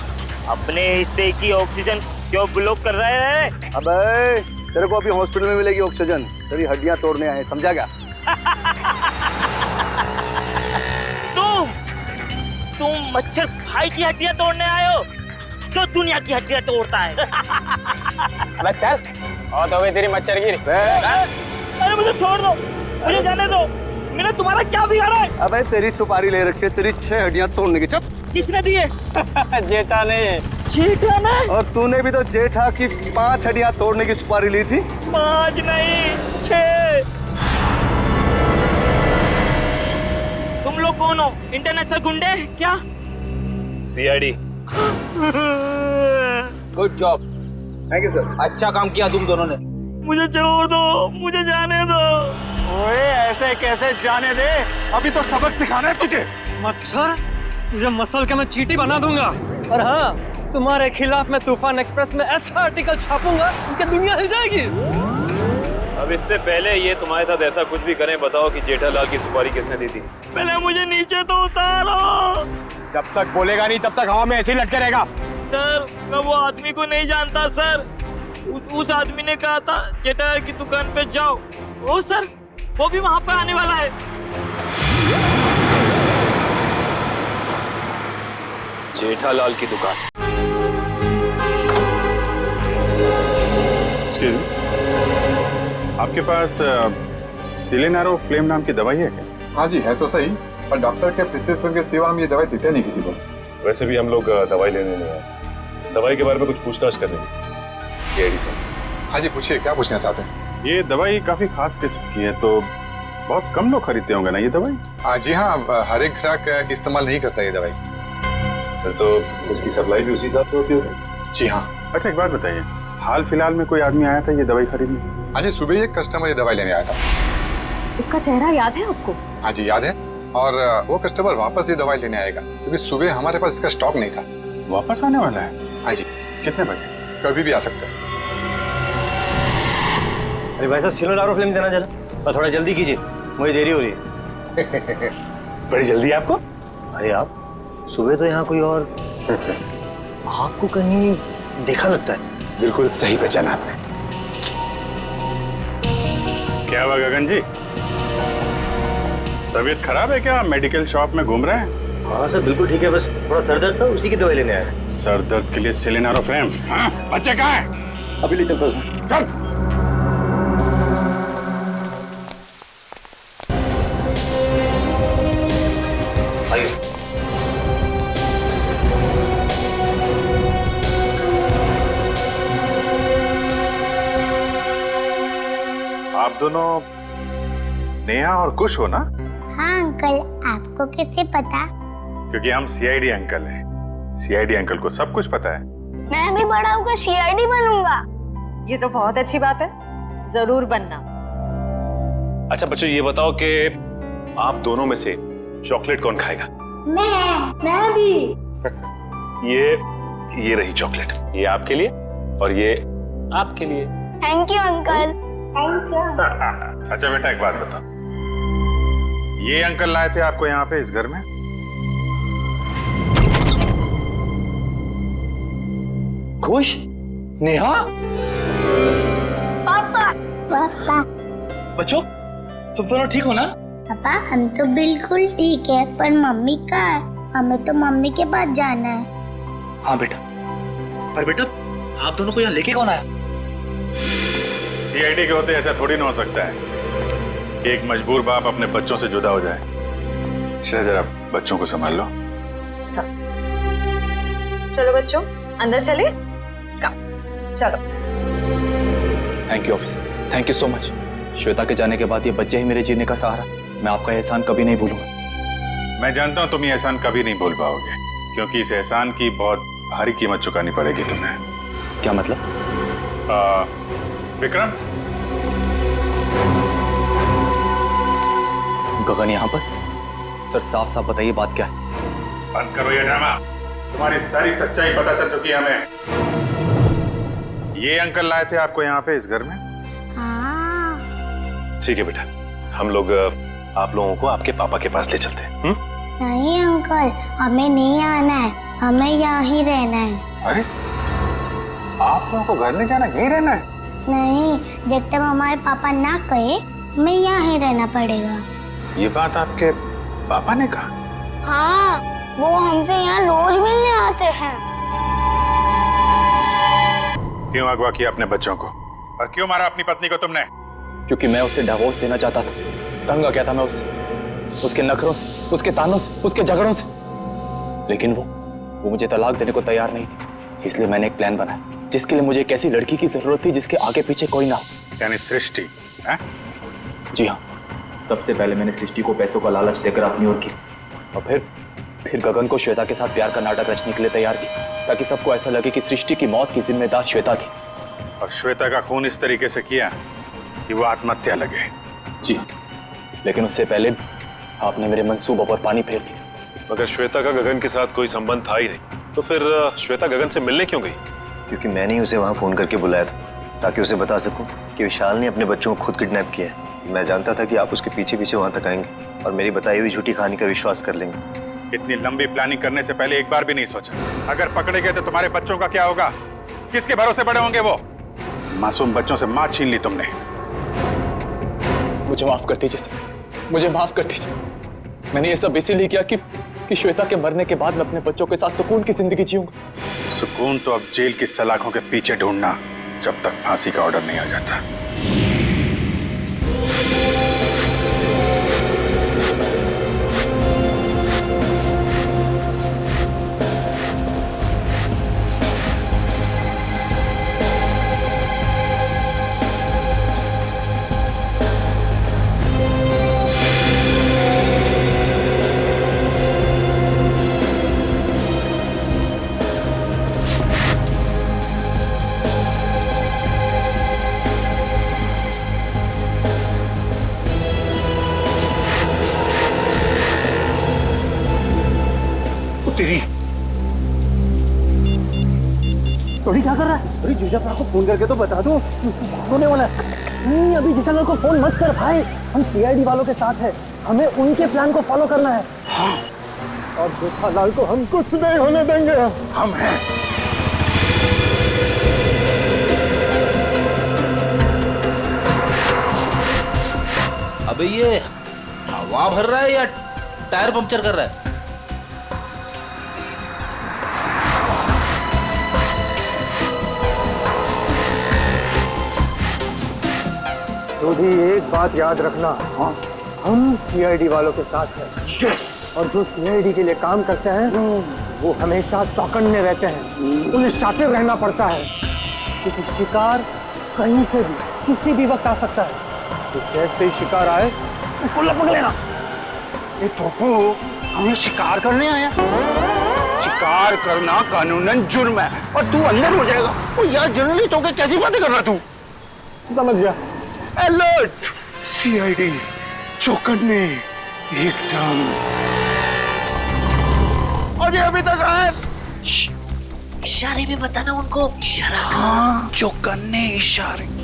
अपने हिस्से की ऑक्सीजन क्यों ब्लॉक कर रहे हैं? अबे तेरे को अभी हॉस्पिटल में मिलेगी ऑक्सीजन, तेरी हड्डियां तोड़ने आए, समझा क्या? तुम मच्छर भाई की हड्डियां तोड़ने आए हो, जो दुनिया की हड्डियां तोड़ता है। अबे चल, और तो तेरी मच्छर गिरी। अरे मुझे छोड़ दो, मुझे जाने दो, मेरा तुम्हारा क्या बिगाड़ा है? अबे तेरी सुपारी ले रखी है, तेरी 6 हड्डियां तोड़ने की। चुप। किसने दिए? जेठा ने। जेठा ने? और तूने भी तो जेठा की 5 हड्डियां तोड़ने की सुपारी ली थी। 5 नहीं 6। तुम लोग कौन हो? इंटरनेशनल गुंडे क्या? CID. Good job. Thank you sir. अच्छा काम किया तुम दोनों ने। मुझे छोड़ दो, मुझे जाने दो। ओए ऐसे कैसे जाने दे? अभी तो सबक सिखाना है तुझे। मच्छर, तुझे मसल के मैं चींटी बना दूंगा। और हाँ, तुम्हारे खिलाफ मैं तूफान एक्सप्रेस में ऐसा आर्टिकल छापूंगा कि दुनिया हिल जाएगी। अब इससे पहले ये तुम्हारे साथ ऐसा कुछ भी करें, बताओ कि जेठालाल की सुपारी किसने दी थी? पहले मुझे नीचे तो उतारो। जब तक बोलेगा नहीं तब तक हवा में ऐसे ही लटके रहेगा। सर मैं वो आदमी को नहीं जानता सर। उस आदमी ने कहा था जेठालाल की दुकान पे जाओ। ओ सर, वो भी वहां पे आने वाला है। जेठालाल की दुकान? एक्सक्यूज मी, आपके पास सिलेनारो फ्लेम नाम की दवाई है क्या? हाँ जी है तो सही, पर डॉक्टर के प्रिस्क्रिप्शन के सिवा हम ये दवाई देते नहीं किसी को। वैसे भी हम लोग दवाई लेने नहीं आए, दवाई के बारे में कुछ पूछताछ करने की। हाँ जी पूछिए, क्या पूछना चाहते हैं? ये दवाई काफी खास किस्म की है, तो बहुत कम लोग खरीदते होंगे ना ये दवाई? जी हाँ, हर एक ग्राहक इस्तेमाल नहीं करता ये दवाई। फिर तो इसकी सप्लाई भी उसी हिसाब से होती होगी। जी हाँ। अच्छा एक बात बताइए, हाल फिलहाल में कोई आदमी आया था ये दवाई खरीदने? हाँ जी, सुबह एक कस्टमर ये दवाई लेने आया था। उसका चेहरा याद है आपको? हाँ जी याद है। और वो कस्टमर वापस ही दवाई लेने आएगा क्योंकि सुबह हमारे पास इसका स्टॉक नहीं था। वापस आने वाला है? हाँ जी। कितने बजे? कभी भी आ सकता है। अरे भाई साहब सिलेंडर फिल्म देना जरा, और थोड़ा जल्दी कीजिए, मुझे देरी हो रही है। बड़ी जल्दी है आपको? अरे आप सुबह तो यहाँ कोई और आपको कहीं देखा लगता है। बिल्कुल सही पहचाना आपने। क्या हुआ गगन जी, तबीयत खराब है क्या? मेडिकल शॉप में घूम रहे हैं? हाँ सर बिल्कुल ठीक है, बस थोड़ा सर दर्द था, उसी की दवाई लेने आया। सर दर्द के लिए सिलेनोफ्रेम? हाँ, बच्चे कहाँ हैं? अभी ले चलता हूँ सर। चल। आप दोनों नेहा और कुश हो ना? हाँ अंकल, आपको कैसे पता? क्योंकि हम सीआईडी अंकल हैं। सीआईडी अंकल को सब कुछ पता है। मैं भी बड़ा होकर सीआईडी बनूंगा। ये तो बहुत अच्छी बात है, जरूर बनना। अच्छा बच्चों ये बताओ कि आप दोनों में से चॉकलेट कौन खाएगा? मैं भी। ये रही चॉकलेट, ये आपके लिए और ये आपके लिए। Thank you uncle. Thank you. अच्छा बेटा एक बात बताओ, ये अंकल लाए थे आपको यहाँ पे इस घर में? खुश? नेहा? पापा। पापा। बच्चों तुम दोनों ठीक हो ना? पापा हम तो बिल्कुल ठीक है, पर मम्मी कहाँ है? हमें तो मम्मी के पास जाना है। हाँ बेटा, पर बेटा आप दोनों को यहाँ लेके कौन आया? सीआईडी के होते ऐसा थोड़ी ना हो सकता है कि एक मजबूर बाप अपने बच्चों से जुदा हो जाए। जरा बच्चों को संभाल लो। चलो बच्चों अंदर चले। चलो। Thank you officer, thank you so much. Shweta के जाने के बाद ये बच्चे ही मेरे जीने का सहारा। मैं आपका एहसान कभी नहीं भूलूंगा। मैं जानता हूँ तुम ये एहसान कभी नहीं भूल पाओगे, क्योंकि इस एहसान की बहुत भारी कीमत चुकानी पड़ेगी तुम्हें। क्या मतलब? विक्रम, गगन यहाँ पर? सर साफ साफ बताइए बात क्या है? बंद करो ये ड्रामा। तुम्हारी सारी सच्चाई पता चल चुकी है हमें। ये अंकल लाए थे आपको यहाँ पे इस घर में? हाँ। ठीक है बेटा, हम लोग आप लोगों को आपके पापा के पास ले चलते हैं। नहीं अंकल, हमें नहीं आना है, हमें यहाँ ही रहना है। अरे आप लोगों को घर नहीं जाना, यहीं रहना है? नहीं, जब तक हमारे पापा ना कहे हमें यहाँ ही रहना पड़ेगा। ये बात आपके पापा ने कहा? हाँ, वो हमसे यहाँ रोज मिलने आते हैं। क्यों अगवा किया अपने बच्चों को, और क्यों मारा अपनी पत्नी को तुमने? क्योंकि मैं उसे डिवोर्स देना चाहता था। तंग आ गया था मैं उसके नखरों से, उसके तानों से, उसके झगड़ों से। लेकिन वो मुझे तलाक देने को तैयार नहीं थी। इसलिए मैंने एक प्लान बनाया जिसके लिए मुझे एक ऐसी लड़की की जरूरत थी जिसके आगे पीछे कोई ना हो। यानी सृष्टि है? जी हाँ, सबसे पहले मैंने सृष्टि को पैसों का लालच देकर अपनी ओर की, और फिर गगन को श्वेता के साथ प्यार का नाटक रचने के लिए तैयार किया, ताकि सबको ऐसा लगे कि सृष्टि की मौत की जिम्मेदार श्वेता थी। और श्वेता का खून इस तरीके से किया कि वो आत्महत्या लगे। जी हाँ, लेकिन उससे पहले आपने मेरे मंसूबों पर पानी फेर दिया। मगर श्वेता का गगन के साथ कोई संबंध था ही नहीं, तो फिर श्वेता गगन से मिलने क्यों गई? क्योंकि मैंने ही उसे वहाँ फोन करके बुलाया था, ताकि उसे बता सकूं कि विशाल ने अपने बच्चों को खुद किडनैप किया है। मैं जानता था कि आप उसके पीछे पीछे वहाँ तक आएंगे और मेरी बताई हुई झूठी कहानी का विश्वास कर लेंगे। इतनी लंबी प्लानिंग करने से पहले एक बार भी नहीं सोचा, अगर पकड़े गए तो तुम्हारे बच्चों का क्या होगा? किसके भरोसे बड़े होंगे वो? मासूम बच्चों से माँ छीन ली तुमने। मुझे माफ कर दीजिए सर, मुझे माफ कर दीजिए। मैंने ये सब इसीलिए किया कि श्वेता के मरने के बाद मैं अपने बच्चों के साथ सुकून की जिंदगी जीऊंगा। सुकून तो अब जेल की सलाखों के पीछे ढूंढना, जब तक फांसी का ऑर्डर नहीं आ जाता। तेरी। थोड़ी क्या कर रहा है? अरे जीजापाल को फोन करके तो बता दो होने वाला है। नहीं अभी जेठालाल को फोन मत कर भाई, हम सीआईडी वालों के साथ हैं, हमें उनके प्लान को फॉलो करना है। हाँ। और जेठालाल को हम कुछ नहीं होने देंगे। हम हैं। अबे ये हवा भर रहा है या टायर पंक्चर कर रहा है? तो भी एक बात याद रखना, हाँ, हम सीआईडी वालों के साथ हैं। और जो सीआईडी के लिए काम करते हैं वो हमेशा चौकन्ने रहते हैं, उन्हें शातिर रहना पड़ता है क्योंकि शिकार कहीं से भी किसी भी वक्त आ सकता है। तो जैसे ही शिकार आए उसको लपक लेना। ये पोपो हमें शिकार करने आया? शिकार करना कानूनन जुर्म है और तू अंदर हो जाएगा। ओ यार जर्नलिस्ट होकर कैसी बातें कर रहा तू? समझ गया। अलर्ट, सीआईडी, चौकन्ने, एकदम। अजय अभी तक आए। इशारे में बताना उनको, इशारा। हाँ, चौकन्ने इशारे।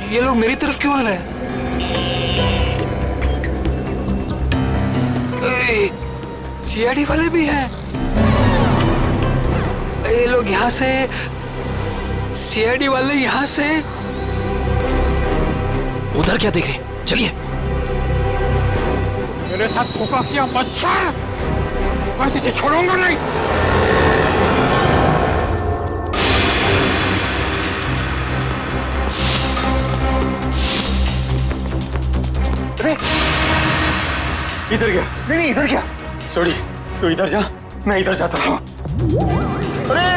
ये लोग मेरी तरफ क्यों आ रहे हैं? सीआईडी वाले भी हैं। ये लोग यहाँ से, सीआईडी वाले यहाँ से। उधर क्या देख रहे? चलिए। मेरे साथ धोखा किया बच्चा, मैं तुझे छोड़ूंगा नहीं। अरे इधर गया? नहीं इधर गया। सॉरी, तू इधर जा, मैं इधर जाता हूँ। अरे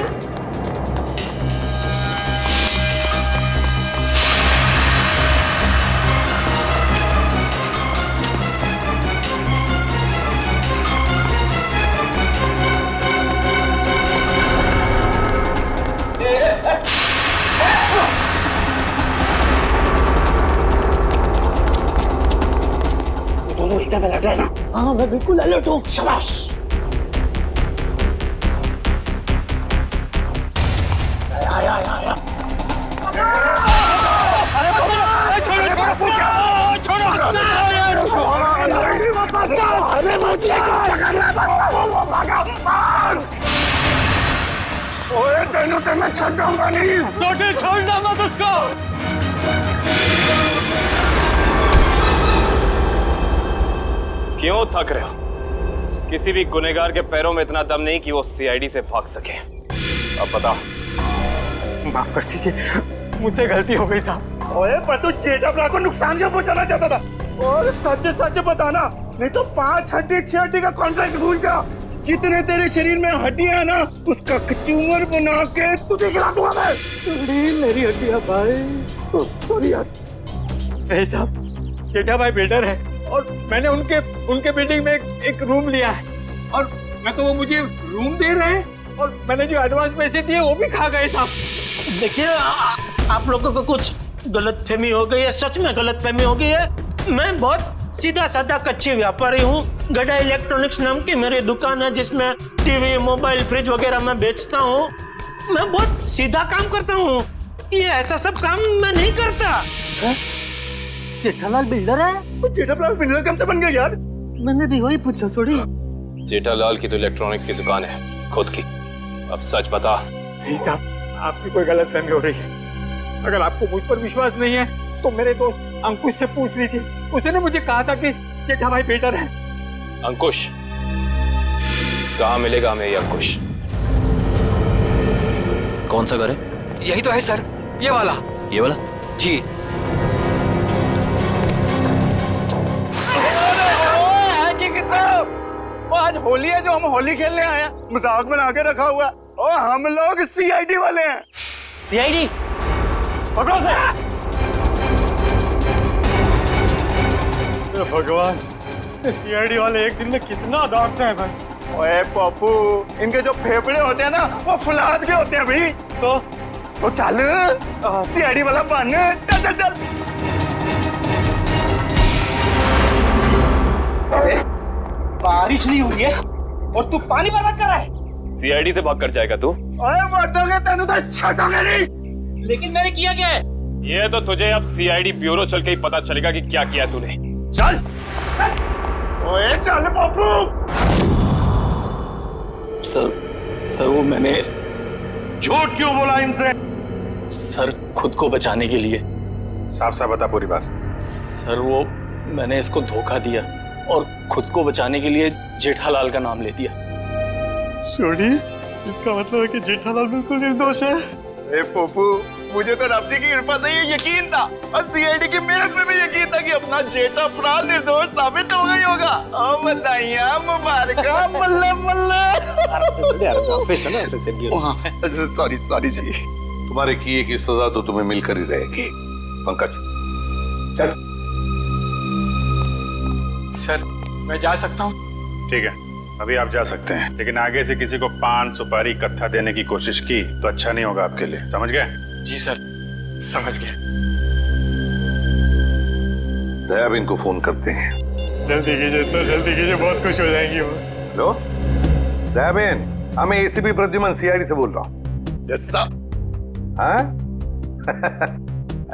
दोनों एकदम अलर्ट रहना। हाँ मैं बिल्कुल अलर्ट हूँ। शाबाश। आया आया आया। ओए तेनों से मैं छोड़ूंगा नहीं। सोटे छोड़ना मत उसको। क्यों थक रहे हो? किसी भी गुनहगार के पैरों में इतना दम नहीं कि वो सीआईडी से भाग सके। अब बता। माफ कर दीजिए, मुझसे गलती हो गई साहब। ओए पर तू जेठालाल को नुकसान क्यों पहुंचाना चाहता था? और सच सच बताना, नहीं तो 5 हड्डी 6 हड्डी का कॉन्ट्रैक्ट भूल जा। जितने तेरे शरीर में हड्डियां है ना, उसका कचूमर बना के तुझे खिला दूंगा मैं। मेरी हड्डियां भाई। सॉरी यार। सही साहब, जेठा भाई बिल्डर है और मैंने उनके बिल्डिंग में एक रूम लिया है और मैं तो वो मुझे रूम दे रहे हैं और मैंने जो एडवांस पैसे दिए वो भी खा गए साहब। देखिए आप लोगों को कुछ गलतफहमी हो गई है, सच में गलतफहमी हो गई है। मैं बहुत सीधा साधा कच्ची व्यापारी हूँ। गड़ा इलेक्ट्रॉनिक्स नाम की मेरी दुकान है जिसमें टीवी, मोबाइल, फ्रिज वगैरह मैं बेचता हूँ। मैं बहुत सीधा काम करता हूँ, ये ऐसा सब काम मैं नहीं करता। जेठालाल बिल्डर है? जेठालाल बिल्डर कब से बन गया यार? मैंने भी वही पूछा। सॉरी। जेठालाल की तो इलेक्ट्रॉनिक्स की दुकान है खुद की। अब सच बता। नहीं साहब, आपकी कोई गलतफहमी हो रही है। अगर आपको मुझ पर विश्वास नहीं है तो मेरे दोस्त अंकुश से पूछ लीजिए। उसने मुझे कहा था कि जेठा भाई बिल्डर है। अंकुश, कहाँ मिलेगा हमें ये अंकुश? कौन सा घर है? यही तो है सर, ये वाला। ये वाला? जी। आज होली है जो हम होली खेलने आए हैं, मजाक बना के रखा हुआ है। और हम लोग सीआईडी वाले हैं। सीआईडी? पकड़ो से। भगवान, सीआईडी वाले एक दिन में कितना दौड़ते हैं भाई। ओए पप्पू, इनके जो फेफड़े होते हैं ना वो फुलाद के होते हैं भाई। तो चल सीआईडी वाला बन। चल चल चल। बारिश नहीं हुई है और तू पानी बर्बाद कर रहा है। सीआईडी से भाग कर जाएगा तू? ओए मर्दोगे तेनू तो छटोगे नहीं। लेकिन मैंने किया क्या है? ये तो तुझे अब सीआईडी ब्यूरो चल के ही पता चलेगा कि क्या किया तूने। चल। ओए चल पप्पू। सर वो मैंने झूठ क्यों बोला इनसे? सर खुद को बचाने के लिए। साफ साफ बता पूरी बात। सर वो मैंने इसको धोखा दिया और खुद को बचाने के लिए जेठालाल का नाम ले दिया। छोड़ी, इसका मतलब है कि जेठालाल बिल्कुल निर्दोष है। ए पप्पू, मुझे तो रब जी की कृपा से ये यकीन था और सीआईडी की मेहनत में भी यकीन था कि अपना जेठा अपना निर्दोष साबित हो गई होगा। और बधाइयां मुबारका। बल्ले बल्ले। सॉरी जी। तुम्हारे किए की सजा तो तुम्हें मिलकर ही रहेगी। पंकज चल। सर मैं जा सकता हूँ? ठीक है, अभी आप जा सकते हैं, लेकिन आगे से किसी को पान सुपारी कत्था देने की कोशिश की तो अच्छा नहीं होगा आपके लिए। समझ गए? जी सर, समझ गए। दयाबेन को फोन करते हैं। जल्दी कीजिए सर, जल्दी कीजिए, बहुत खुश हो जाएंगी वो। हेलो दयाबेन, मैं एसीपी प्रद्युमन सीआईडी से बोल रहा हूँ। Yes sir. हाँ?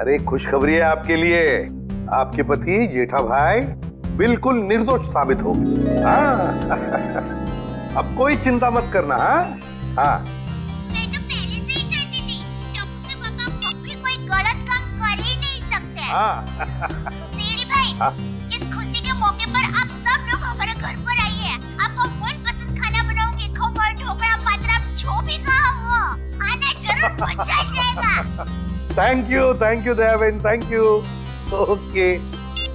अरे खुशखबरी है आपके लिए, आपके पति जेठा भाई बिल्कुल निर्दोष साबित हो। हाँ? अब कोई चिंता मत करना। हाँ मैं तो पहले से ही चाहती थी, टप्पू के पापा कभी कोई गलत काम कर ही नहीं सकते। सीडी भाई, इस खुशी के मौके पर आप सब लोग हमारे घर पर आइए। आपको मनपसंद खाना बनाऊंगी, खमण, ढोकला, पात्रा, जो भी कहा वो आना जरूर, मजा आ जाएगा। Thank you Dayaben, thank you. Okay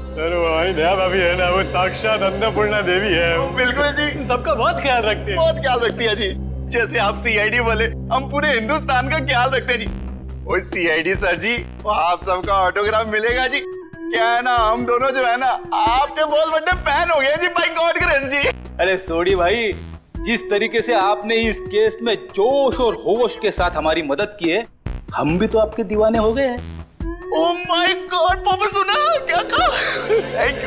sir वो हमारी दया भाभी है ना, वो साक्षात अन्नपूर्णा देवी है। बिल्कुल जी, सबका बहुत ख्याल रखती है। बहुत ख्याल रखती है जी। जैसे आप सीआईडी वाले, हम पूरे हिंदुस्तान का ख्याल रखते हैं जी। ओए सीआईडी सर जी, वो आप सबका ऑटोग्राफ मिलेगा जी। क्या है ना, हम दोनों जो है ना आपके बहुत बड़े फैन हो गए जी, बाय गॉड ग्रेस जी। अरे सोडी भाई, जिस तरीके से आपने इस केस में जोश और होश के साथ हमारी मदद की है, हम भी तो आपके दीवाने हो गए हैं। ओह माय गॉड, पापा सुना क्या कहा? Thank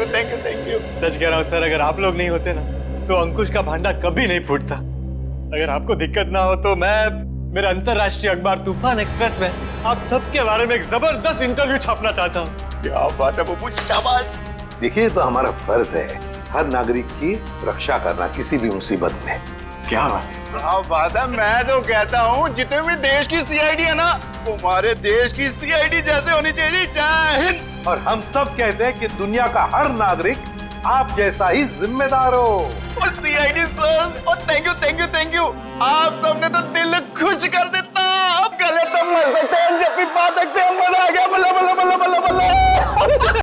you. सच कह रहा हूँ सर, अगर आप लोग नहीं होते ना तो अंकुश का भांडा कभी नहीं फूटता। अगर आपको दिक्कत ना हो तो मैं मेरे अंतरराष्ट्रीय अखबार तूफान एक्सप्रेस में आप सबके बारे में एक जबरदस्त इंटरव्यू छापना चाहता हूँ। क्या बात है पप्पू, शाबाश। देखिए, तो हमारा फर्ज है हर नागरिक की रक्षा करना किसी भी मुसीबत में। क्या बात है? क्या बात है। मैं तो कहता हूँ जितने भी देश की सीआईडी है ना, हमारे देश की सीआईडी जैसे होनी चाहिए। जय हिंद। और हम सब कहते हैं कि दुनिया का हर नागरिक आप जैसा ही जिम्मेदार हो। और सीआईडी सर, और थैंक यू। आप सबने तो दिल खुश कर देता। आप गले तो मर सकते हैं, जब भी बात सकते हैं, मजा आ गया। बल्ला बल्ला बल्ला बल्ला बल्ला।